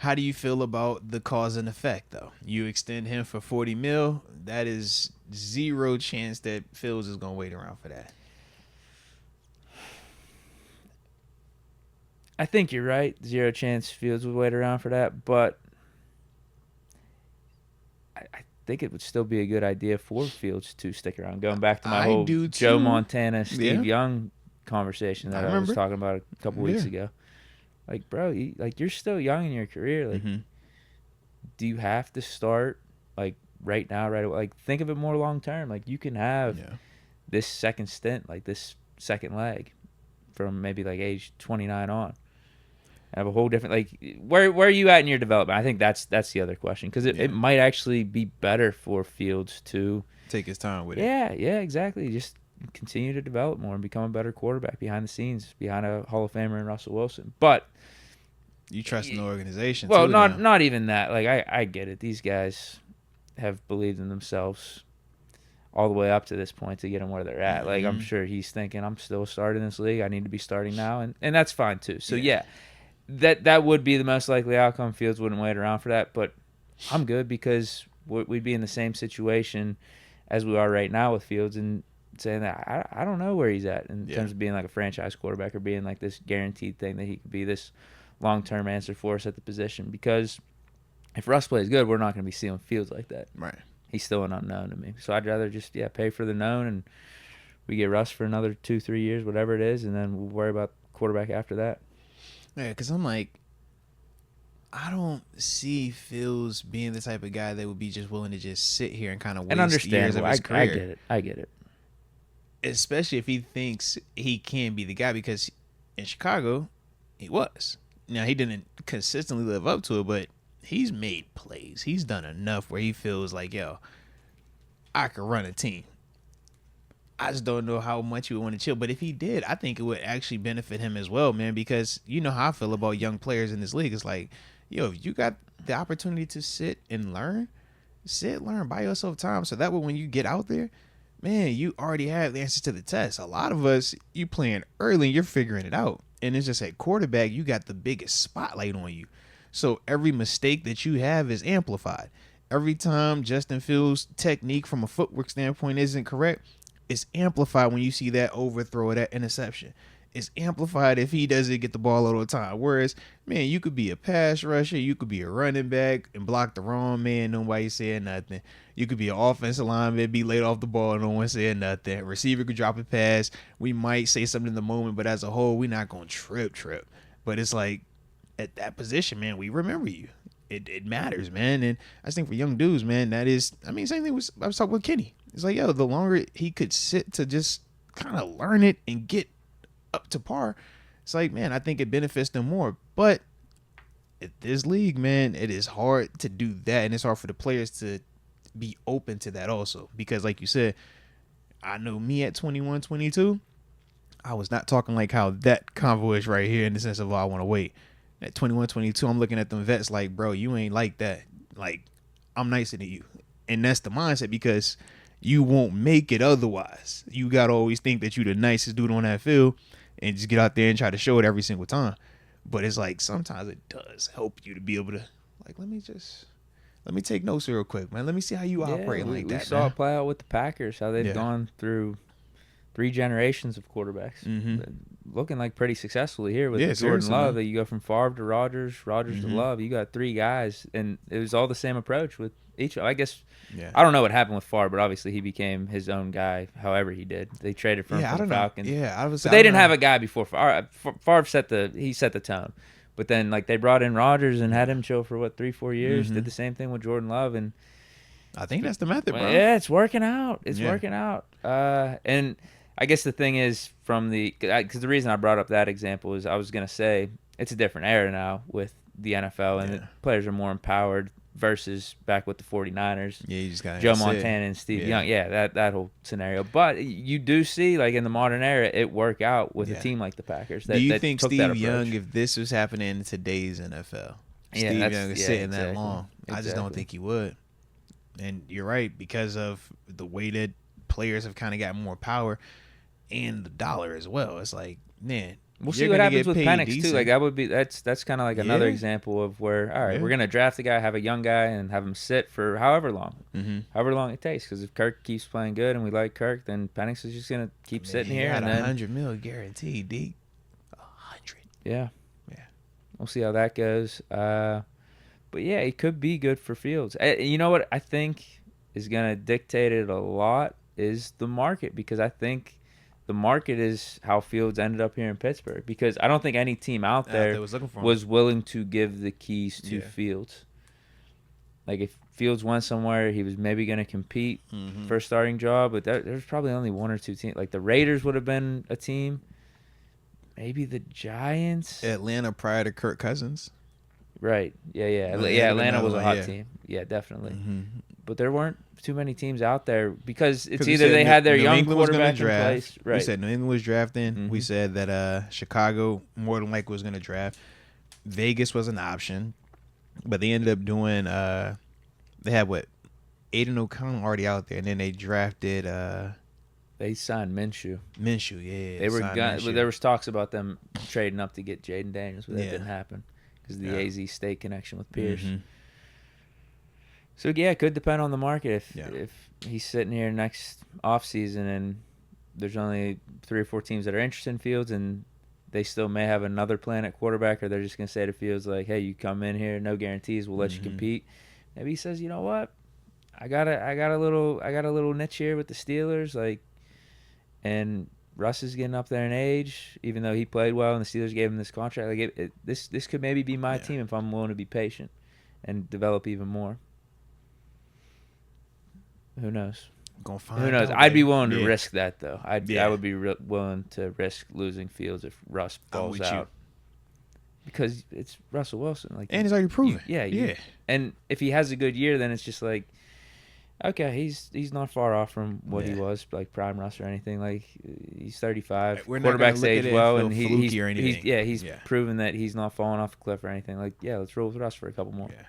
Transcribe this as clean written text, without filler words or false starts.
How do you feel about the cause and effect, though? You extend him for $40 million. That is zero chance that Fields is going to wait around for that. I think you're right. Zero chance Fields would wait around for that, but I think it would still be a good idea for Fields to stick around. Going back to my whole Joe Montana, Steve Young conversation that I was talking about a couple weeks ago. Like, bro, you're still young in your career. Like, do you have to start like right now, right away? Like, think of it more long term. Like, you can have this second stint, like this second leg, from maybe like age 29 on. Have a whole different, like, where are you at in your development? I think that's the other question, because it might actually be better for Fields to take his time with it. Yeah, exactly. Just continue to develop more and become a better quarterback behind the scenes, behind a Hall of Famer in Russell Wilson. But you trust in the organization. Well, too, not even that. Like, I get it. These guys have believed in themselves all the way up to this point to get them where they're at. Like, I'm sure he's thinking, I'm still starting this league. I need to be starting now, and that's fine too. So that would be the most likely outcome. Fields wouldn't wait around for that, but I'm good, because we'd be in the same situation as we are right now with Fields, and saying that I don't know where he's at in terms of being like a franchise quarterback, or being like this guaranteed thing that he could be this long-term answer for us at the position. Because if Russ plays good, we're not going to be seeing Fields like that. Right. He's still an unknown to me. So I'd rather just pay for the known, and we get Russ for another 2-3 years, whatever it is, and then we'll worry about quarterback after that. Yeah, because I'm like, I don't see Fields being the type of guy that would be just willing to just sit here and kind of waste years of his career. I get it. Especially if he thinks he can be the guy, because in Chicago, he was. Now, he didn't consistently live up to it, but he's made plays. He's done enough where he feels like, yo, I could run a team. I just don't know how much he would want to chill. But if he did, I think it would actually benefit him as well, man, because you know how I feel about young players in this league. It's like, yo, if you got the opportunity to sit and learn, learn, buy yourself time. So that way when you get out there, man, you already have the answers to the test. A lot of us, you playing early, you're figuring it out. And it's just at quarterback, you got the biggest spotlight on you. So every mistake that you have is amplified. Every time Justin Fields' technique from a footwork standpoint isn't correct, it's amplified when you see that overthrow or that interception. It's amplified if he doesn't get the ball all the time. Whereas, man, you could be a pass rusher, you could be a running back and block the wrong man, nobody saying nothing. You could be an offensive lineman, be laid off the ball, no one saying nothing. Receiver could drop a pass. We might say something in the moment, but as a whole, we're not going to trip. But it's like, at that position, man, we remember you. It matters, man. And I think for young dudes, man, that is, I mean, same thing I was talking with Kenny. It's like, yo, the longer he could sit to just kind of learn it and get up to par, it's like, man, I think it benefits them more. But at this league, man, it is hard to do that, and it's hard for the players to be open to that also. Because like you said, I know me at 21, 22, I was not talking like how that convo is right here, in the sense of, oh, I want to wait. At 21, 22, I'm looking at them vets like, bro, you ain't like that. Like, I'm nicer than you. And that's the mindset, because you won't make it otherwise. You got to always think that you the nicest dude on that field and just get out there and try to show it every single time. But it's like, sometimes it does help you to be able to, like, let me take notes real quick, man. Let me see how you operate like that. We saw it play out with the Packers, how they've gone through 3 generations of quarterbacks, looking like pretty successfully here with Jordan Love. That you go from Favre to Rodgers to Love. You got 3 guys, and it was all the same approach with each. I guess I don't know what happened with Favre, but obviously he became his own guy. However he did, they traded for him from the Falcons. But they didn't have a guy before Favre. Favre set the tone. But then, like, they brought in Rodgers and had him chill for 3-4 years. Did the same thing with Jordan Love, and I think that's the method, bro. Yeah, it's working out. It's working out. And I guess the thing is, because the reason I brought up that example is I was going to say it's a different era now with the NFL, and the players are more empowered versus back with the 49ers. Yeah, you just got Joe Montana and Steve Young. Yeah, that whole scenario. But you do see, like, in the modern era, it work out with a team like the Packers. Do you think Steve Young, if this was happening in today's NFL, Steve Young is sitting that long? Exactly. I just don't think he would. And you're right, because of the way that players have kind of got more power and the dollar as well. It's like, man, We'll see You're what gonna happens get with paid Penix too. decent. Like that would be that's kind of like another Yeah. example of where all right, Yeah. we're gonna draft the guy, have a young guy, and have him sit for however long it takes. Because if Kirk keeps playing good and we like Kirk, then Penix is just gonna keep sitting he here got and then $100 million guaranteed, Deke. 100. yeah, Yeah. we'll see how that goes. But yeah, it could be good for Fields. You know what I think is gonna dictate it a lot is the market, because I think the market is how Fields ended up here in Pittsburgh, because I don't think any team out there was looking for him. was willing to give the keys to Fields. Like if Fields went somewhere, he was maybe going to compete for a starting job, but there's probably only one or two teams. Like the Raiders would have been a team. Maybe the Giants. Atlanta prior to Kirk Cousins. Right. Yeah. Well, Yeah, Atlanta was a one, hot yeah. team. Yeah, definitely. Mm-hmm. But there weren't too many teams out there because it's we either said they had their New young England was gonna quarterback in draft. place. Right. We said New England was drafting. Mhm. We said that Chicago more than likely was going to draft. Vegas was an option, but they ended up doing. They had what, Aiden O'Connell already out there, and then they drafted They signed Minshew. Yeah, They were signed Minshew. there was talks about them trading up to get Jaden Daniels, but that Yeah. didn't happen because of the Yeah. AZ State connection with Pierce. Mhm. So yeah, it could depend on the market. Yeah. If he's sitting here next offseason and there's only 3 or 4 teams that are interested in Fields, and they still may have another plan at quarterback, or they're just gonna say to Fields like, "Hey, you come in here, no guarantees, we'll let you compete." Maybe he says, "You know what? I got a little niche here with the Steelers, like, and Russ is getting up there in age, even though he played well and the Steelers gave him this contract. Like this could maybe be my team if I'm willing to be patient and develop even more." Who knows? Who knows? I'd be willing to risk that though. I would be willing to risk losing Fields if Russ falls out. Because it's Russell Wilson, like, and he's already proven. And if he has a good year, then it's just like, okay, he's not far off from what he was, like prime Russ or anything. Like he's 35, We're not gonna quarterbacks look at age it well, and and feel fluky or anything. he's proven that he's not falling off a cliff or anything. Like let's roll with Russ for a couple more. Yeah.